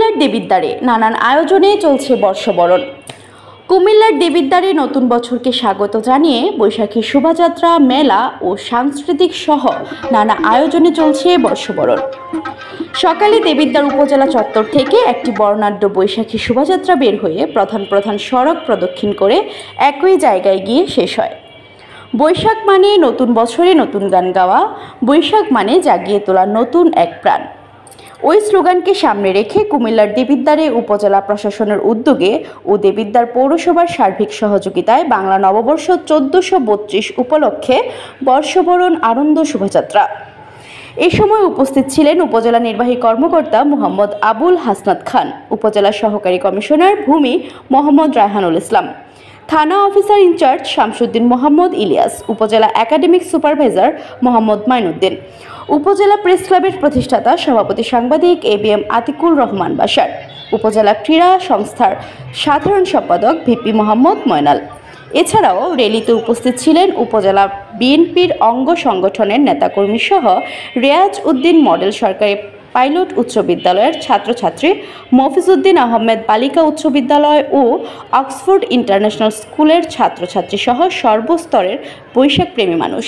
কুমিল্লার দেবিদ্বারে নানান আয়োজনে চলছে বর্ষবরণ। কুমিল্লার দেবিদ্বারে নতুন বছরকে স্বাগত জানিয়ে বৈশাখী শোভাযাত্রা, মেলা ও সাংস্কৃতিক সহ নানা আয়োজনে চলছে বর্ষবরণ। সকালে দেবিদ্বার উপজেলা চত্বর থেকে একটি বর্ণাঢ্য বৈশাখী শোভাযাত্রা বের হয়ে প্রধান সড়ক প্রদক্ষিণ করে একই জায়গায় গিয়ে শেষ হয়। বৈশাখ মানে নতুন বছরে নতুন গান গাওয়া, বৈশাখ মানে জাগিয়ে তোলা নতুন এক প্রাণ। ওই স্লোগানকে সামনে রেখে কুমিল্লার দেবিদ্বারে উপজেলা প্রশাসনের উদ্যোগে ও দেবিদ্বার পৌরসভার সার্বিক সহযোগিতায় বাংলা নববর্ষ 1432 উপলক্ষে বর্ষবরণ আনন্দ শোভাযাত্রা। এ সময় উপস্থিত ছিলেন উপজেলা নির্বাহী কর্মকর্তা মোহাম্মদ আবুল হাসনাত খান, উপজেলা সহকারী কমিশনার ভূমি মোহাম্মদ রায়হানুল ইসলাম, থানা অফিসার ইনচার্জ শামসুদ্দিন মোহাম্মদ ইলিয়াস, উপজেলা একাডেমিক সুপারভাইজার মোহাম্মদ মাইনুদ্দিন, উপজেলা প্রেস ক্লাবের প্রতিষ্ঠাতা সভাপতি সাংবাদিক এবিএম আতিকুর রহমান বাশার, উপজেলা ক্রীড়া সংস্থার সাধারণ সম্পাদক ভিপি মোহাম্মদ ময়নাল। এছাড়াও র্যালিতে উপস্থিত ছিলেন উপজেলা বিএনপির অঙ্গ সংগঠনের নেতাকর্মী সহ রেয়াজ উদ্দিন মডেল সরকারি পাইলট উচ্চ বিদ্যালয়ের ছাত্রছাত্রী, মফিজউদ্দিন আহমেদ বালিকা উচ্চ বিদ্যালয় ও অক্সফোর্ড ইন্টারন্যাশনাল স্কুলের ছাত্রছাত্রী সহ সর্বস্তরের বৈশাখ প্রেমী মানুষ।